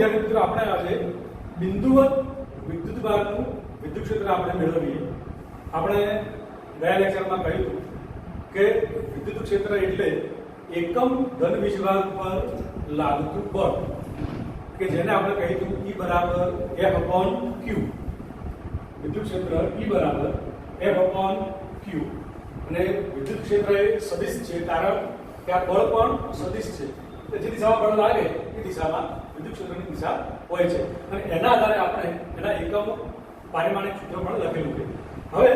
વિદ્યાર્થી મિત્રો, આપણે આજે બિંદુવત વિદ્યુતભારનું વિદ્યુત ક્ષેત્ર આપણે મેળવીએ. આપણે ગયા લેક્ચરમાં કહ્યું કે વિદ્યુત ક્ષેત્ર એટલે એકમ ધન વીજભાર પર લાગતું બળ, કે જેને આપણે કહીશું E બરાબર F/Q. વિદ્યુત ક્ષેત્ર E બરાબર F/Q. અને વિદ્યુત ક્ષેત્ર એ સદિશ છે, કારણ કે આ બળ પણ સદિશ છે. જે દિશામાં બળ લાગે એ દિશામાં વિદ્યુત ક્ષેત્રની દિશા હોય છે, અને એના આધારે આપણે એના એકમ પારિમાણિક સૂત્ર પણ લખેલું છે. હવે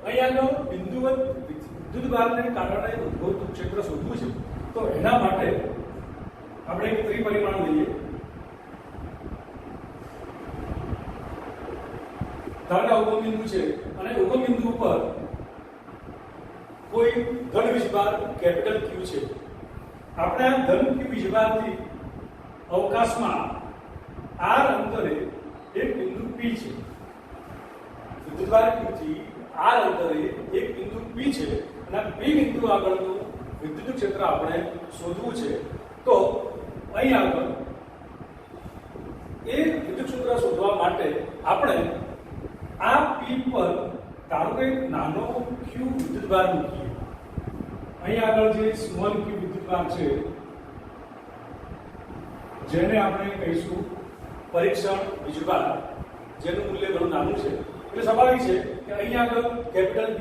અહીંયા બિંદુવત વિદ્યુતભારને કારણે ઉદ્ભવતું ક્ષેત્ર શોધવું છે, તો એના માટે આપણે એક ત્રિપરિમાણ લઈએ. ધારો કે ઉગમ બિંદુ છે અને ઉગમ બિંદુ ઉપર કોઈ ધન વીજભાર કેપિટલ Q છે. આપણે આ ધન Q વીજભારથી અવકાશમાં r અંતરે એક બિંદુ P છે. વિદ્યુતભાર Q થી r અંતરે એક બિંદુ P છે, અને P બિંદુ આગળનું વિદ્યુત ક્ષેત્ર આપણે શોધવું છે. તો અહીં આગળ એ વિદ્યુત ક્ષેત્ર શોધવા માટે આપણે આ P પર ધારો કે નાનો q વિદ્યુતભાર મૂકીએ. અહીં આગળ જે સ્મોલ q વિદ્યુતભાર છે, જેને આપણે કહીશું પરીક્ષણ વીજભાર, જેનું મૂલ્ય ઘણું નાનું છે. એટલે સ્વાભાવિક છે કે અહીં આગળ કેપિટલ Q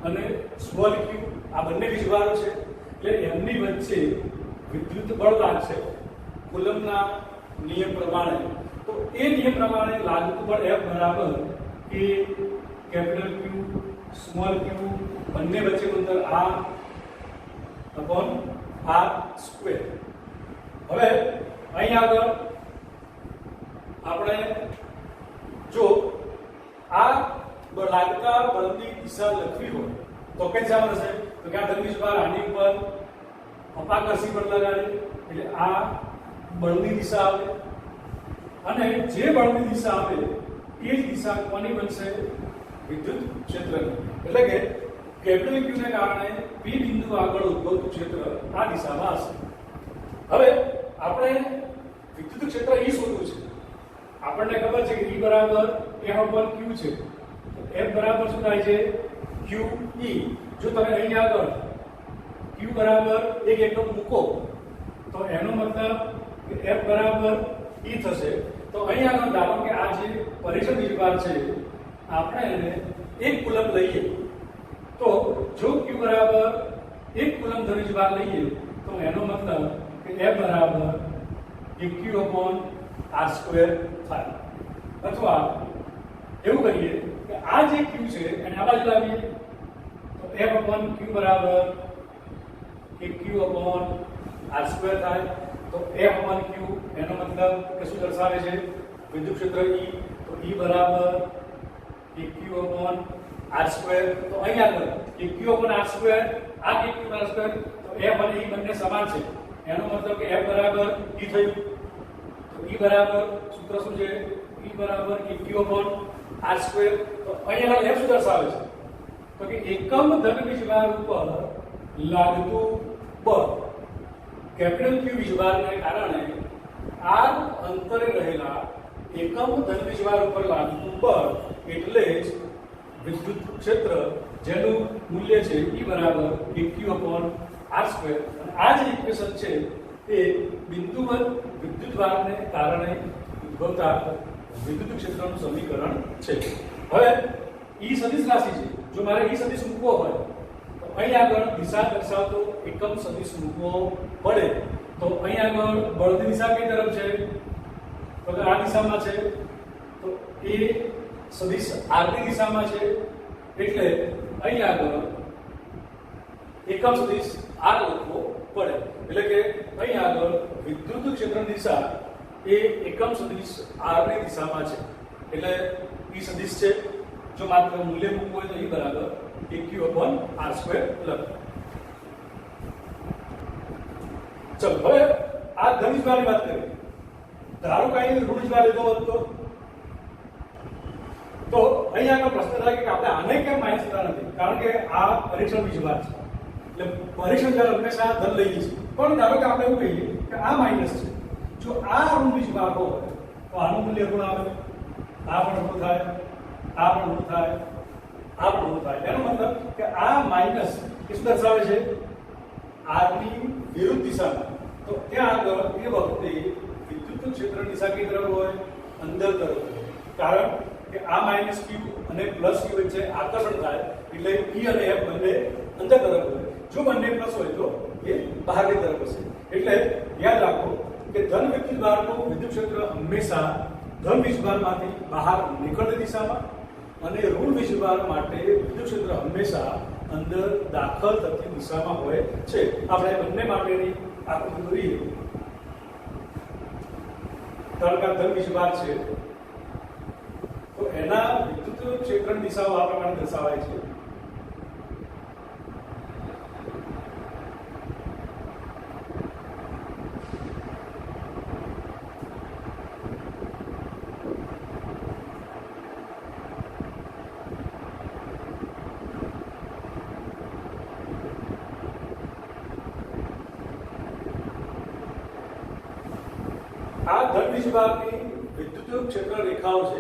અને સ્મોલ q આ બંને વીજભારો છે, એટલે એમની વચ્ચે વિદ્યુત બળ લાગશે કુલમ્બના નિયમ પ્રમાણે. તો એ નિયમ પ્રમાણે લાગતું બળ F બરાબર એ કેપિટલ Q સ્મોલ q બંને વચ્ચેનું અંતર r/r². હવે અહીં આગળ આપણે જો આ લાગતા બળની દિશા લખવી હોય તો કઈ દિશામાં હશે? તો કે આ ધન વીજભાર આની ઉપર અપાકર્ષી બળ લગાડે એટલે આ બળની દિશા આવે, અને જે બળની દિશા આવે એ જ દિશા કોની બનશે? વિદ્યુત ક્ષેત્રની. એટલે કે કેપિટલ Q ને કારણે P બિંદુ આગળ ઉદ્ભવતું ક્ષેત્ર આ દિશામાં હશે. હવે આપણે વિદ્યુત ક્ષેત્ર E શોધવું છે. આપણને ખબર છે કે E બરાબર F/Q છે. F બરાબર શું થાય છે? QE. જો તમે અહીં આગળ Q બરાબર એક એકમ મૂકો તો એનો મતલબ કે F બરાબર E થશે. તો અહીં આગળ ધારો કે આ જે પરીક્ષણ વીજભાર છે, આપણે એને 1 કુલમ્બ લઈએ, તો જો Q બરાબર 1 કુલમ્બ ધન વીજભાર લઈએ તો એનો મતલબ કે F બરાબર Q/r² થાય. અથવા એવું કહીએ કે આ જે Q છે એને આ બાજુ લાવીએ તો F/Q બરાબર Q/r² થાય. તો F/Q એનો મતલબ કે શું દર્શાવે છે? વિદ્યુત ક્ષેત્ર E. તો E બરાબર Q/r². તો અહીં આગળ Q/r², આ Q/r², તો F અને E બંને સમાન છે. એનો મતલબ કે F બરાબર E થયું. તો E બરાબર સૂત્ર શું છે? E બરાબર Q/r². તો અહીં આગળ F શું દર્શાવે છે? તો કે એકમ ધન વીજભાર ઉપર લાગતું બળ કેપિટલ Q વીજભારને કારણે r અંતરે રહેલા એકમ ધન વીજભાર ઉપર લાગતું બળ એટલે જ વિદ્યુત ક્ષેત્ર, જેનું મૂલ્ય છે E બરાબર Q/r². અને આ જે ઇક્વેશન છે એ બિંદુવત વિદ્યુતભારને કારણે ઉદ્ભવતા વિદ્યુત ક્ષેત્રનું સમીકરણ છે. હવે E સદિશ રાશિ છે. જો મારે E સદિશ મૂકવો હોય તો અહીં આગળ દિશા દર્શાવતો એકમ સદિશ મૂકવો પડે. તો અહીં આગળ બળની દિશા કઈ તરફ છે? તો આ દિશામાં છે. તો એ સદિશ r ની દિશામાં છે, એટલે અહીં આગળ એકમ સદિશ r લખવો પડે. એટલે કે અહીં આગળ વિદ્યુત ક્ષેત્રની દિશા એ એકમ સદિશ r ની દિશામાં છે, એટલે E સદિશ છે. જો માત્ર મૂલ્ય મૂકવું હોય તો E બરાબર Q/r² લખો. ચલો હવે આ ધન વીજભારની વાત કરીએ. ધારો કે અહીં ઋણ વીજભાર લીધો હોત તો અહીં આગળ પ્રશ્ન થાય કે આપણે આને કેમ માઇનસ કરતા નથી? કારણ કે આ પરીક્ષણ વીજભાર છે, એટલે પરીક્ષણ વીજભાર હંમેશા ધન લઈએ છીએ. પણ ધારો કે આપણે એવું કહીએ કે આ માઇનસ છે, જો જો આ ઋણ વીજભાર હોય તો આનું મૂલ્ય ઋણ આવે, આ પણ ઋણ થાય, આ પણ ઋણ થાય, આ પણ ઋણ થાય. એનો મતલબ કે આ માઈનસ શું દર્શાવે છે? r ની વિરુદ્ધ દિશામાં. તો ત્યાં આગળ એ વખતે વિદ્યુત ક્ષેત્ર દિશા કઈ તરફ હોય? અંદર તરફ હોય. કારણ કે આ માઈનસ q અને પ્લસ q વચ્ચે આકર્ષણ થાય એટલે e અને f બંને અંદર તરફ હોય. જો બંને પ્લસ હોય તો એ બહારની તરફ હશે. એટલે યાદ રાખો કે ધન વિદ્યુતભારનું વિદ્યુત ક્ષેત્ર હંમેશા ધન વીજભારમાંથી બહાર નીકળતી દિશામાં અને ઋણ વીજભાર માટે વિદ્યુત ક્ષેત્ર હંમેશા અંદર દાખલ થતી દિશામાં હોય છે. આપણે બંને માટેની આકૃતિ દોરીએ. કારણ કે ધન વીજભાર છે તો એના વિદ્યુત ક્ષેત્રની દિશાઓ આ પ્રમાણે દર્શાવાય છે. આ ધન વીજભારની વિદ્યુત ક્ષેત્ર રેખાઓ છે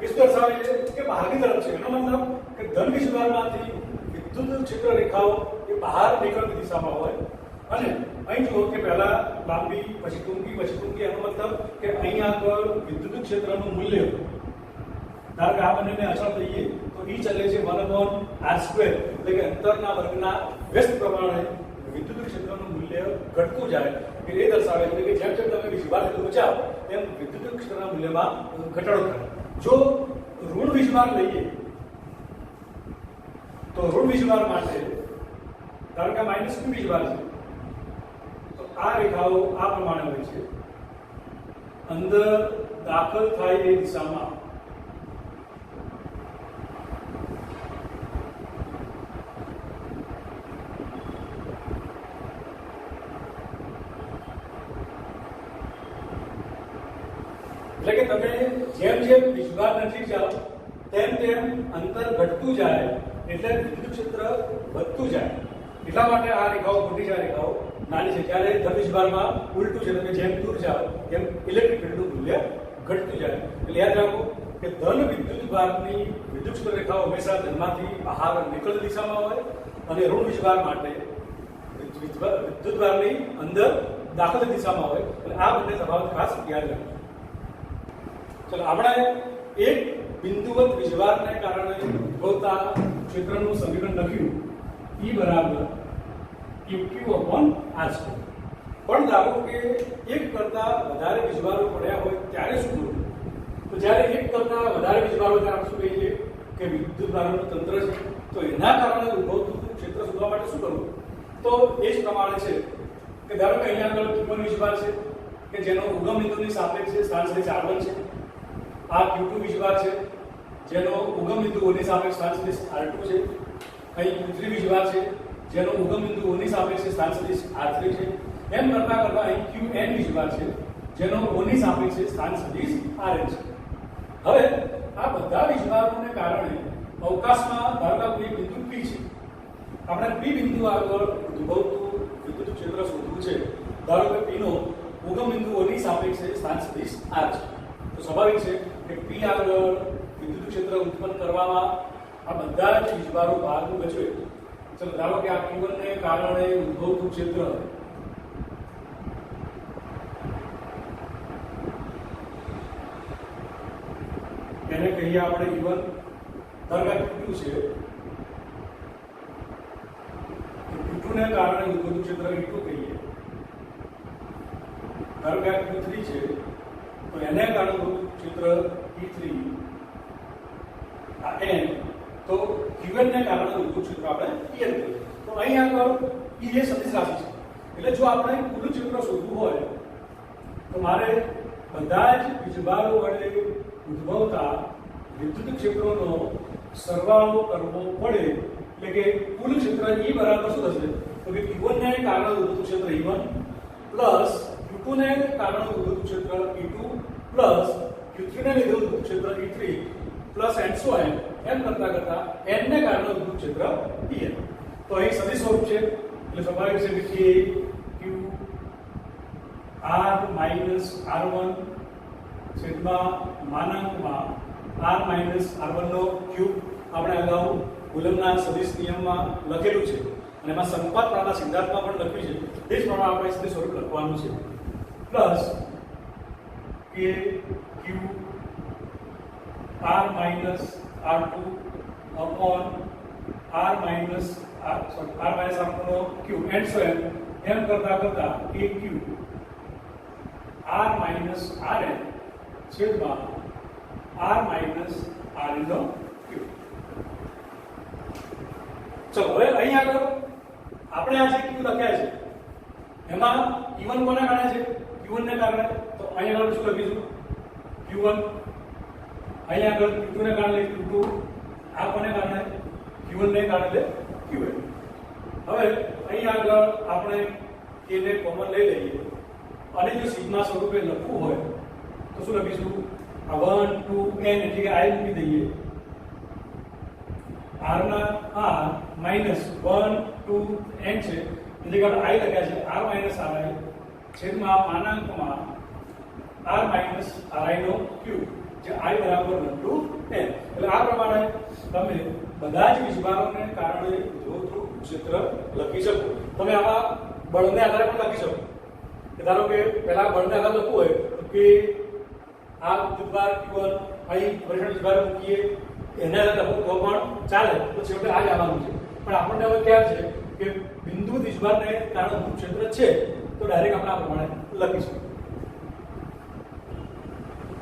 એ દર્શાવે છે કે બહારની તરફ છે. એનો મતલબ કે ધન વીજભારમાંથી વિદ્યુત ક્ષેત્ર રેખાઓ એ બહાર નીકળતી દિશામાં હોય. અને અહીં જુઓ કે પહેલા લાંબી પછી ટૂંકી. એનો મતલબ કે અહીં આગળ વિદ્યુત ક્ષેત્રનું મૂલ્ય, ધારો કે આ બંનેને અચળ લઈએ તો E ચાલે છે 1/r², એટલે કે અંતરના વર્ગના વ્યસ્ત પ્રમાણે વિદ્યુત ક્ષેત્રનું મૂલ્ય ઘટતું જાય. એ દર્શાવે છે કે જેમ જેમ તમે વીજભાર બચાવો તેમ વિદ્યુત ક્ષેત્રના મૂલ્યમાં ઘટાડો થાય. જો ઋણ વીજભાર લઈએ તો ઋણ વીજભાર માટે ધારો કે માઈનસ q વીજભાર છે તો આ રેખાઓ આ પ્રમાણે હોય છે. અંદર દાખલ થાય એ દિશામાં એટલે કે તમે જેમ જેમ વીજભાર નજીક જાઓ તેમ તેમ અંતર ઘટતું જાય એટલે વિદ્યુત ક્ષેત્ર વધતું જાય. એટલા માટે આ રેખાઓ મોટી છે, આ રેખાઓ નાની છે. જ્યારે ધન વીજભારમાં ઉલટું છે, તમે જેમ દૂર જાઓ તેમ ઇલેક્ટ્રિક ફિલ્ડનું મૂલ્ય ઘટતું જાય. એટલે યાદ રાખો કે ધન વિદ્યુતભારની વિદ્યુત ક્ષેત્ર રેખાઓ હંમેશા ધનમાંથી બહાર નીકળતી દિશામાં હોય અને ઋણ વીજભાર માટે વિદ્યુતભારની અંદર દાખલની દિશામાં હોય. એટલે આ બંને તફાવત ખાસ યાદ રાખજો. ચલો આપણે એક બિંદુવત વીજભારને કારણે ઉદ્ભવતા ક્ષેત્રનું સમીકરણ લખ્યું E બરાબર QQ/R². પણ ધારો કે એક કરતા વધારે વીજભારો પડ્યા હોય ત્યારે શું કરવું? તો જ્યારે એક કરતા વધારે વીજભાર હોય ત્યારે આપણે શું કહીએ કે વિદ્યુતભારનું તંત્ર છે. તો એના કારણે ઉદ્ભવતું ક્ષેત્ર શોધવા માટે શું કરવું? તો એ જ પ્રમાણે છે કે ધારો કે અહીંયા આગળ Q1 વીજભાર છે કે જેનો ઉગમ બિંદુની સાપેક્ષે સ્થાન સદિશ R1 છે. આ Q2 વીજભાર છે જેનો ઉગમ બિંદુ O ની સાપેક્ષે સ્થાન સદિશ R2 છે. અહીં Q3 વીજભાર છે જેનો ઉગમ બિંદુ O ની સાપેક્ષે સ્થાન સદિશ R3 છે. એમ કરતા કરતા અહીં Qn વીજભાર છે જેનો O ની સાપેક્ષે સ્થાન સદિશ Rn છે. હવે આ બધા વીજભારોને કારણે અવકાશમાં ધારો કે કોઈ બિંદુ P છે. આપણે P બિંદુ આગળ ઉદ્ભવતું વિદ્યુત ક્ષેત્ર શોધવું છે. ધારો કે P નો ઉગમ બિંદુ O ની સાપેક્ષે સ્થાન સદિશ R છે. તો સ્વાભાવિક છે કે P આગળ વિદ્યુત ક્ષેત્ર ઉત્પન્ન કરવામાં આ બધા જ વીજભારો ભાગ ભજવે. ચલો ધારો કે આ Q1 ને કારણે ઉદ્ભવતું ક્ષેત્ર એને કહીએ આપણે E1. ધારો કે Q2 છે, Q2 ને કારણે ઉદ્ભવતું ક્ષેત્ર E2 કહીએ. ધારો કે Q3 છે તો એને કારણે ઉદ્ભવતું ક્ષેત્ર E3. આ N તો Q1 ને કારણે ઉદ્ભવતું ક્ષેત્ર આપણે En કહીએ. તો અહીં આગળ E એ સદિશ રાશિ છે. એટલે જો આપણે કુલ ક્ષેત્ર શોધવું હોય તો મારે બધા જ વીજભારો વડે ઉદ્ભવતા વિદ્યુત ક્ષેત્રોનો સરવાળો કરવો પડે. એટલે કે કુલ ક્ષેત્ર E બરાબર શું થશે? તો કે Q1 ને કારણે ઉદ્ભવતું ક્ષેત્ર E1 પ્લસ Q2 ને કારણે ઉદ્ભવતું ક્ષેત્ર E2 પ્લસ Q3 ને લીધે ઉદ્ભવતું ક્ષેત્ર E3 પ્લસ એન્ડ સો એમ કરતા કરતા n ને કારણે ઉદ્ભવતું ક્ષેત્ર En. તો અહીં સદિશ સ્વરૂપ છે એટલે સ્વાભાવિક છે કે Q R - માઇનસ r1 છેદમાં માનાંકમાં r માઇનસ r1 નો ક્યુબ આપણે અગાઉ કુલમના સદિશ નિયમમાં લખેલું છે અને એમાં સંપાતવાળા સિદ્ધાંતમાં પણ લખ્યું છે તે જ પ્રમાણે આપણે સીધું સ્વરૂપ લખવાનું છે plus k q r minus r2 upon r minus r1 નો ક્યુબ એન્ડ સો એમ કરતા કરતા k q r minus rn છેદમાં r માઇનસ rn નો ક્યુબ. ચલો હવે અહીં આગળ આપણે આ જે ક્યુ લખ્યા છે એમાં e1 કોના કારણે છે q1 ને કારણે તો અહીં આગળ શું લખીશું q1 અહીં આગળ q2 ને કારણે q2 આ કોને કારણે q1 ને કારણે qn. હવે અહીં આગળ આપણે k ને કોમન લઈ લઈએ અને જો સિગ્મા સ્વરૂપે લખવું હોય તો શું લખીશું આ 1 2 n એટલે કે i મૂકી દઈએ r ના r માઈનસ 1 2 n છે એટલે કે i લખ્યા છે r માઈનસ ri છેદમાં માનાંકમાં r માઈનસ ri નો ક્યુબ જે i બરાબર 1 to n. એટલે આ પ્રમાણે તમે બધા જ વિભાગોને કારણે વિદ્યુત ક્ષેત્ર લખી શકો. તમે આવા બળને આધારે પણ લખી શકો કે ધારો કે પહેલા બળને આધારે લખવું હોય કે આ વિદ્યુતભાર q1 અહીં પરીક્ષણ વિભાગ મૂકીએ એને લખો તો પણ ચાલે તો છેવટે આ જ આવવાનું છે. પણ આપણને હવે ખ્યાલ છે કે બિંદુ વિભાગને કારણે વિદ્યુત ક્ષેત્ર છે તો ડાયરેક્ટ આપણે આ પ્રમાણે લખીશું.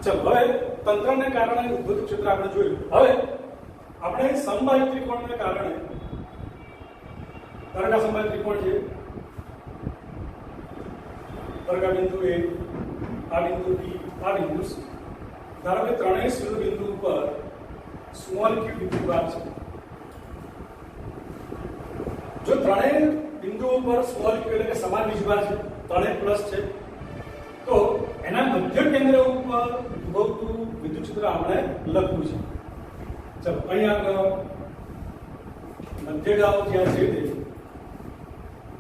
ચલો હવે તંત્રને કારણે વિદ્યુત ક્ષેત્ર આપણે જોયું. હવે આપણે સમબાહુ ત્રિકોણને કારણે તરંગા સમબાહુ ત્રિકોણ છે તરંગા બિંદુ A આ બિંદુ B આ બિંદુ C. ધારો કે ત્રણેય શિરોબિંદુ ઉપર સ્મોલ q વિદ્યુતભાર છે. જો ત્રણેય બિંદુઓ પર સ્મોલ q એટલે કે સમાન વિદ્યુતભાર છે ત્રણેય પ્લસ છે તો એના મધ્ય કેન્દ્ર ઉપર ઉદ્ભવતું વિદ્યુત ક્ષેત્ર આપણે લખવું છે. ચલો અહીં આગળ મધ્યગાઓ જ્યાં છે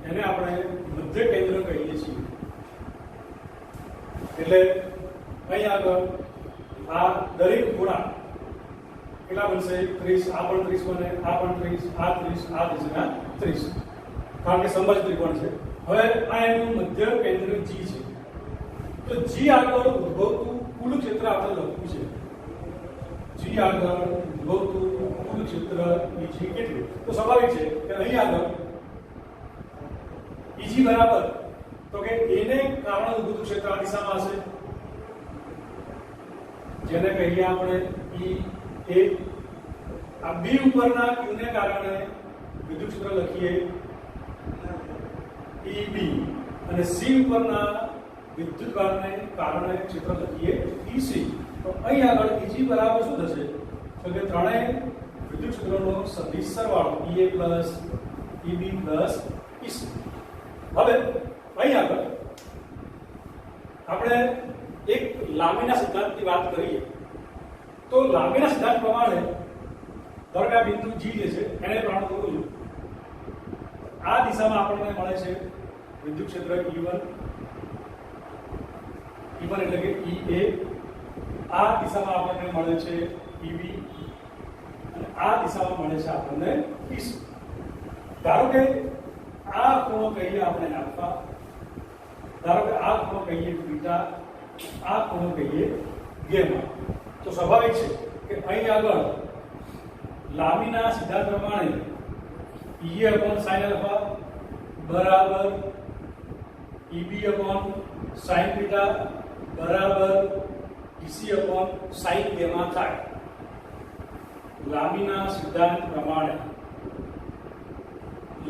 એને આપણે મધ્ય કેન્દ્ર કહીએ છીએ. એટલે અહીં આગળ આ દરેક ખૂણા કેટલા બનશે 30 આ પણ 30 બને આ પણ 30 આ 30 આ દિશાના 30 કારણ કે સમબાહુ ત્રિકોણ છે. હવે આ એનું મધ્ય કેન્દ્ર G છે તો G આગળ ઉદ્ભવતું કુલ ક્ષેત્ર આપણે લખવું છે. G આગળ ઉદ્ભવતું કુલ ક્ષેત્ર EG કેટલું તો સ્વાભાવિક છે કે અહીં આગળ EG બરાબર તો કે A ને કારણે ઉદ્ભવતું ક્ષેત્ર આ દિશામાં હશે જેને કહીએ આપણે E A. આ B ઉપરના Q ને કારણે વિદ્યુત ક્ષેત્ર લખીએ EB અને C ઉપરના વિદ્યુતભારને કારણે ક્ષેત્ર લખીએ EC. તો અહીં આગળ EG બરાબર શું થશે તો કે ત્રણેય વિદ્યુત ક્ષેત્રોનો સદિશ સરવાળો EA plus EB plus EC. હવે અહીં આગળ આપણે એક લાંબીના સિદ્ધાંતની વાત કરીએ તો લાંબીના સિદ્ધાંત પ્રમાણે ધારો કે આ બિંદુ G જે છે એને પ્રમાણ કરું છું આ દિશામાં આપણને મળે છે વિદ્યુત ક્ષેત્ર E1 એટલે કે EA. આ દિશામાં આપણને મળે છે EB અને આ દિશામાં મળે છે આપણને EC. ધારો કે આ ખૂણો કહીએ આપણે આલ્ફા ધારો કે આ ખૂણો કહીએ બીટા આ ખૂણો કહીએ ગેમા. તો સ્વાભાવિક છે કે અહીં આગળ લાંબીના સિદ્ધાંત પ્રમાણે EA upon sin alpha બરાબર EB upon sin theta બરાબર EC upon sin gamma થાય. લાંબીના સિદ્ધાંત પ્રમાણે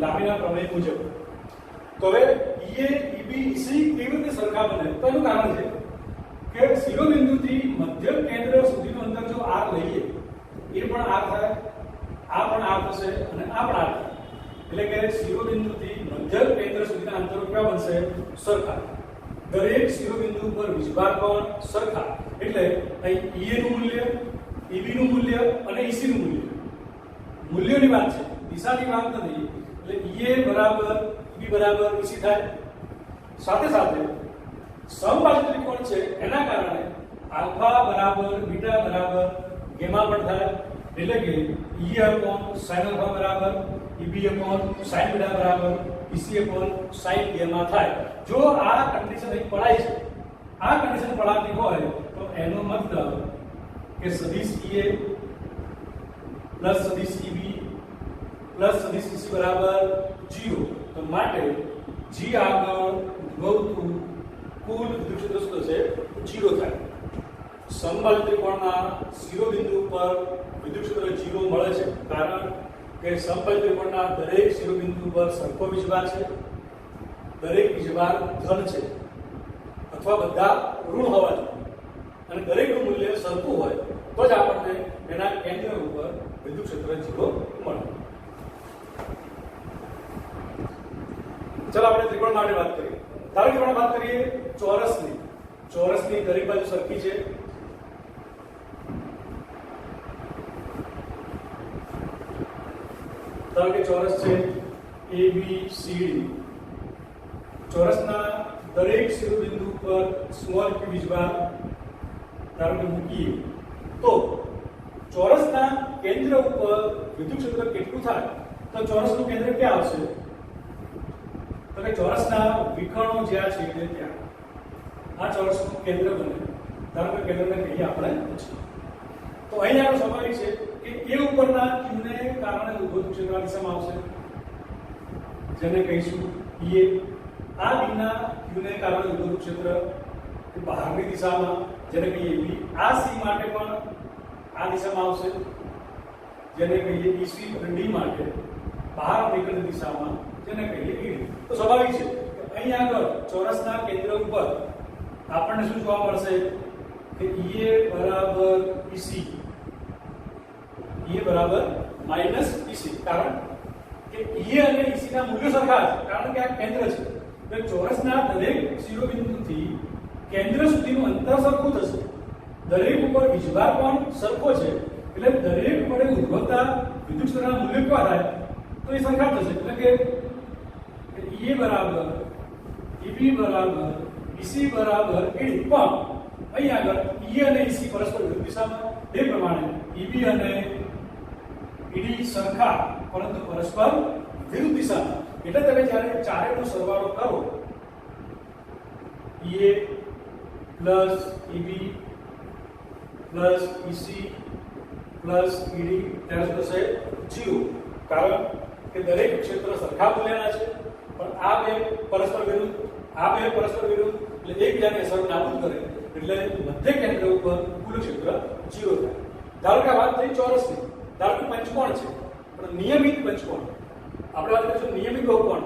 લાંબીના પ્રમેય મુજબ. તો હવે EA EB EC કેવી રીતે સરખા બને તો એનું કારણ છે કે શિરોબિંદુથી મધ્ય કેન્દ્ર સુધીનું અંતર જો r લઈએ એ પણ r થાય આ પણ r થશે અને આ પણ r થાય. એટલે કે શિરોબિંદુથી મધ્ય કેન્દ્ર સુધીના અંતરો કેવા બનશે સરખા. દરેક શિરોબિંદુ પર વિજભાર કોણ સરખા એટલે અહીં EA નું મૂલ્ય EB નું મૂલ્ય અને EC નું મૂલ્યની વાત છે દિશાની વાત નથી. એટલે EA બરાબર EB બરાબર EC થાય. સાથે સાથે સમબાજુ ત્રિકોણ છે એના કારણે આલ્ફા બરાબર બીટા બરાબર ગેમા પણ થાય, એટલે કે E upon sin alpha બરાબર EB upon sin બીટા બરાબર EC upon sin ગેમા થાય. જો આ કન્ડિશન અહીં પડાય છે, આ કન્ડિશન પડાતી હોય તો એનો મતલબ કે સદિશ EA પ્લસ સદિશ EB પ્લસ સદિશ EC બરાબર 0. તો માટે G આગળ ઉદ્ભવતું કુલ વિદ્યુત ક્ષેત્ર શું થશે? 0 થાય. સમબાજુ ત્રિકોણના શિરોબિંદુ પર વિદ્યુત ક્ષેત્ર 0 મળે છે, કારણ કે સમબાજુ ત્રિકોણના દરેક શિરોબિંદુ પર સરખો વીજભાર છે, દરેક વીજભાર ધન છે અથવા બધા ઋણ હોવા જોઈએ, અને દરેકનું મૂલ્ય સરખું હોય તો જ આપણને એના કેન્દ્ર ઉપર વિદ્યુત ક્ષેત્ર 0 મળે. ચલો આપણે ત્રિકોણ માટે વાત કરીએ. ધારો કે આપણે વાત કરીએ ચોરસની. ચોરસની દરેક બાજુ સરખી છે. ધારો કે ચોરસ છે ABCD. ચોરસના દરેક શિરોબિંદુ પર સ્મોલ q વીજભાર ધારો કે મૂકીએ તો ચોરસના કેન્દ્ર ઉપર વિદ્યુત ક્ષેત્ર કેટલું થાય? તો ચોરસનું કેન્દ્ર ક્યાં આવશે? તો કે ચોરસના વિકર્ણો જ્યાં છે તે ત્યાં. આ ચોરસનું કેન્દ્ર બને. ધારો કે કેન્દ્રને કહીએ આપણે. તો અહીં આપણે સ્વાભાવિક છે કે એ ઉપરના q ને કારણે ઉદ્ભવતું ક્ષેત્ર આ દિશામાં આવશે, જેને કહીશું EA. આ બીના q ને કારણે ઉદ્ભવતું ક્ષેત્ર બહારની દિશામાં, જેને કહીએ B. આ C માટે પણ આ દિશામાં આવશે, જેને કહીએ EC. અને D માટે બહાર નીકળતી દિશામાં, જેને કહીએ ED. તો સ્વાભાવિક છે કે અહીં આગળ ચોરસના કેન્દ્ર ઉપર આપણને શું જોવા મળશે કે EA બરાબર EC, EA બરાબર માઈનસ EC, કારણ કે EA અને EC ના મૂલ્યો સરખા છે, કારણ કે આ કેન્દ્ર છે. તો ચોરસના દરેક શિરોબિંદુથી કેન્દ્ર સુધીનું અંતર સરખું થશે, દરેક ઉપર વીજભાર પણ સરખો છે, એટલે દરેક વડે ઉદ્ભવતા વિદ્યુત ક્ષેત્રના મૂલ્ય કેવા થાય? તો એ સરખા થશે, એટલે કે EA બરાબર EB બરાબર EC બરાબર ED. પણ અહીં આગળ EA અને EC પરસ્પર વિરુદ્ધ દિશામાં, એ પ્રમાણે EB અને ED સરખા પરંતુ પરસ્પર વિરુદ્ધ દિશામાં. એટલે તમે જ્યારે ચારેયનો સરવાળો કરો EA plus EB plus EC plus ED ત્યારે શું થશે? 0. કારણ કે દરેક ક્ષેત્ર સરખા મૂલ્યના છે, પણ આ બે પરસ્પર વિરુદ્ધ, આ બે પરસ્પર વિરુદ્ધ, એટલે એકબીજાને અસર નાબૂદ કરે, એટલે મધ્ય કેન્દ્ર ઉપર કુલ ક્ષેત્ર 0 થાય. ધારો કે વાત થઈ ચોરસની. ધારો કે પંચકોણ છે, પણ નિયમિત પંચકોણ. આપણે વાત કરીશું નિયમિત બહુકોણ.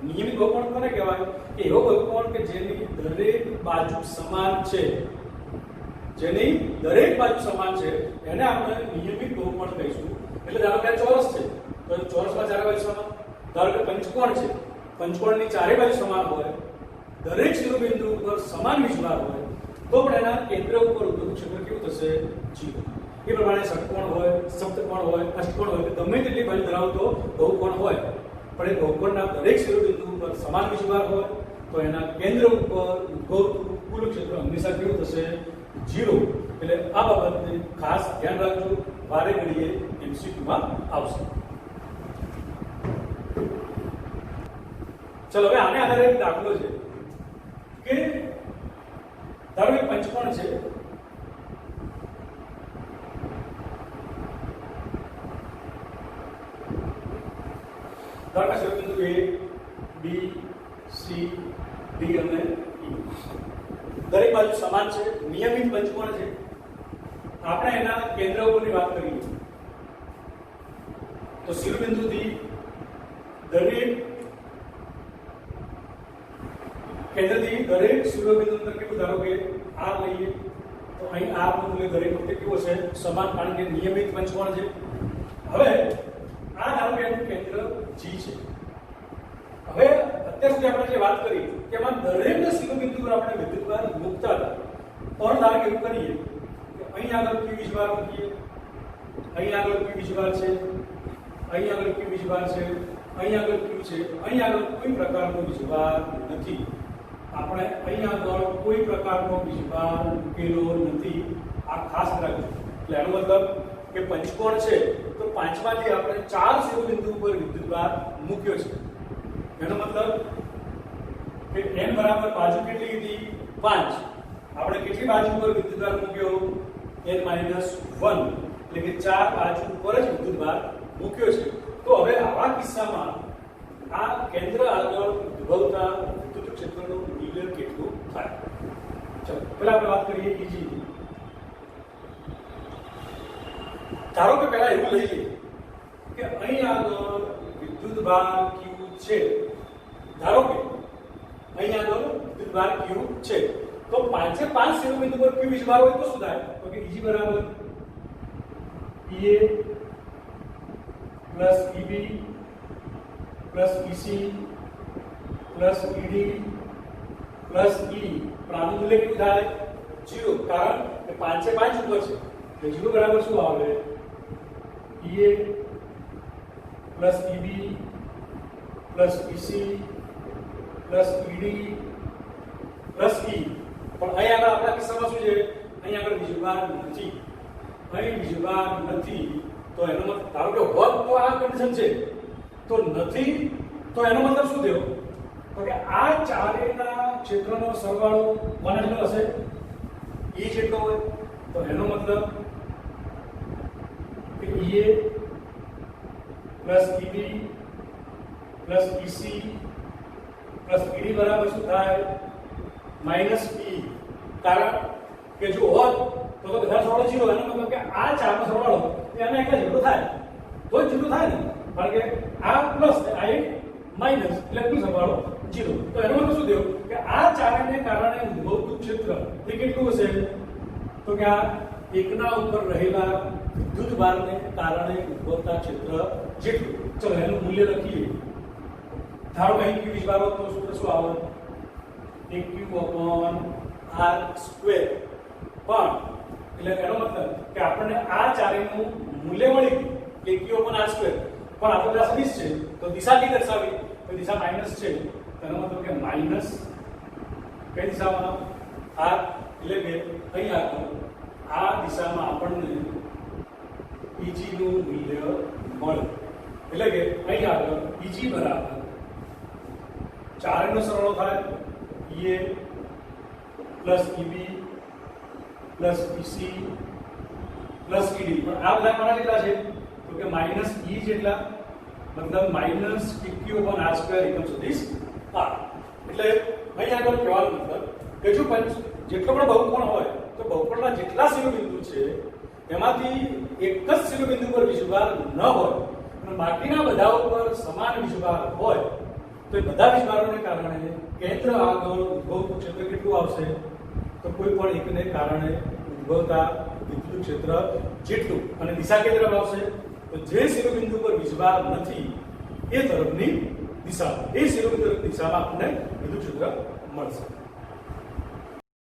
નિયમિત બહુકોણ કોને કહેવાય? કે એવો બહુકોણ કે જેની દરેક બાજુ સમાન છે, જેની દરેક બાજુ સમાન છે, એને આપણે નિયમિત બહુકોણ કહીશું. એટલે ધારો કે ચોરસ છે, તો ચોરસમાં ચારે બાજુ સમાન. ધારો કે પંચકોણ છે, પંચકોણની ચારે બાજુ સમાન હોય, દરેક શિરોબિંદુ ઉપર સમાન વીજભાર હોય, તો પણ એના કેન્દ્ર ઉપર ઉદ્ભવતું ક્ષેત્ર કેવું થશે? 0. એ પ્રમાણે ષટકોણ હોય, સપ્તકોણ હોય, અષ્ટકોણ હોય, ગમે તેટલી બાજુ ધરાવતો બહુકોણ હોય, પણ એ બહુકોણના દરેક શિરોબિંદુ ઉપર સમાન વીજભાર હોય, તો એના કેન્દ્ર ઉપર ઉદ્ભવતું કુલ ક્ષેત્ર હંમેશા કેવું થશે? 0. એટલે આ બાબતને ખાસ ધ્યાન રાખજો, વારે ઘડીએ MCQ માં આવશે. ચલો હવે આને આધારે એક દાખલો છે કે ધારો કે પંચકોણ છે, ધારો કે શિરોબિંદુ A, B, C, D અને E દરેક બાજુ સમાન છે, નિયમિત પંચકોણ છે. આપણે એના કેન્દ્ર ઉપરની વાત કરીએ તો શિરોબિંદુથી દરેક કેન્દ્રથી દરેક શિરોબિંદુ અંતર કેટલું? ધારો કે R લઈએ તો અહીં R નું મૂલ્ય દરેક વખતે કેવું હશે? સમાન, કારણ કે નિયમિત પંચકોણ છે. હવે આ ધારો કે એનું કેન્દ્ર G છે. હવે અત્યાર સુધી આપણે જે વાત કરી કે એમાં દરેક શિરોબિંદુ પર આપણે વિદ્યુતભાર મૂકતા હતા, પણ ધારો કે એવું કરીએ કે અહીં આગળ Q વીજભાર મૂકીએ, અહીં આગળ Q વીજભાર છે, અહીં આગળ Q વીજભાર છે, અહીં આગળ Q છે, અહીં આગળ કોઈ પ્રકારનો વીજભાર નથી. આપણે અહીંયા આગળ કોઈ પ્રકારનો વીજભાર મૂકેલો નથી, આ ખાસ રાખજો. એટલે એનો મતલબ કે પંચકોણ છે તો પાંચમાંથી આપણે 4 શિરોબિંદુ ઉપર વિદ્યુતભાર મૂક્યો છે. એનો મતલબ કે n બરાબર બાજુ કેટલી હતી 5, આપણે કેટલી બાજુ ઉપર વિદ્યુતભાર મૂક્યો n - 1, એટલે કે 4 બાજુ ઉપર જ વિદ્યુતભાર મૂક્યો છે. તો હવે આવા કિસ્સામાં આ કેન્દ્ર આગળ ઉદ્ભવતા વિદ્યુત ક્ષેત્રનું મૂલ્ય કેટલું થાય? ચલો પહેલા આપણે વાત કરીએ Eg ની. ધારો કે પહેલા એવું લઈએ કે અહીં આગળ વિદ્યુતભાર Q છે. ધારો કે અહીં આગળ વિદ્યુતભાર Q છે તો 5 શિરોબિંદુ પર Q વીજભાર હોય તો શું થાય? તો કે Eg બરાબર EA plus EB plus EC plus ED plus E. પણ આનું મૂલ્ય કેટલું થાય? 0, કારણ કે 5 એ 5 ઉપર છે એટલે 0 બરાબર શું આવે? EA plus EB plus EC plus ED plus E. પણ અહીં આગળ આપણા કિસ્સામાં શું છે? અહીં આગળ વીજભાર નથી, અહીં વીજભાર નથી. તો એનો મતલબ ધારો કે હોત તો આ કન્ડિશન છે, તો નથી તો એનો મતલબ શું થયો? તો કે આ ચારેયના ક્ષેત્રનો સરવાળો કોના જેટલો હશે? E જેટલો હોય. તો એનો મતલબ કે EA plus EB plus EC plus ED બરાબર શું થાય? Minus E. કારણ કે જો હોત તો બધા સરવાળો 0, એનો મતલબ કે આ ચારનો સરવાળો એને એક જેટલો થાય તો જ 0 થાય ને, કારણ કે આ પ્લસ આ એક માઈનસ એટલે કુલ સરવાળો 0. તો એનો મતલબ શું થયો કે આ ચારેયને કારણે ઉદ્ભવતું ક્ષેત્ર એ કેટલું હશે? તો કે આ એકના ઉપર રહેલા વિદ્યુતભારને કારણે ઉદ્ભવતા ક્ષેત્ર જેટલું. ચલો એનું મૂલ્ય લખીએ. ધારો કે અહીં Q વીજભાર હોત તો સૂત્ર શું આવે? AQ/r². પણ એટલે એનો મતલબ કે આપણને આ ચારેયનું મૂલ્ય મળી ગયું AQ/r². પણ આપણે આ સદિશ છે તો દિશા કઈ દર્શાવી? તો દિશા માઈનસ છે. એનો મતલબ કે માઈનસ કઈ દિશામાં? r. એટલે કે અહીં આગળ આ દિશામાં આપણને Eg નું મૂલ્ય મળે. એટલે કે અહીં આગળ Eg બરાબર ચારેયનો સરવાળો થાય EA plus EB plus EC plus ED. પણ આ બધા કોના જેટલા છે? તો કે માઈનસ E જેટલા, મતલબ માઈનસ AQ/r² એકમ સદિશ r. એટલે અહીં આગળ કહેવાનો મતલબ કે જો જેટલો પણ બહુકોણ હોય તો બહુકોણના જેટલા શિરોબિંદુ છે એમાંથી એક જ શિરોબિંદુ પર વીજભાર ન હોય અને બાકીના બધા ઉપર સમાન વીજભાર હોય તો એ બધા વીજભારોને કારણે કેન્દ્ર આગળ ઉદ્ભવતું ક્ષેત્ર કેટલું આવશે? તો કોઈ પણ એકને કારણે ઉદ્ભવતા વિદ્યુત ક્ષેત્ર જેટલું. અને દિશા કઈ તરફ આવશે? તો જે શિરોબિંદુ પર વીજભાર નથી એ તરફની દિશા, એ શિરોબિંદુ દિશામાં આપણને વિદ્યુત ક્ષેત્ર મળશે.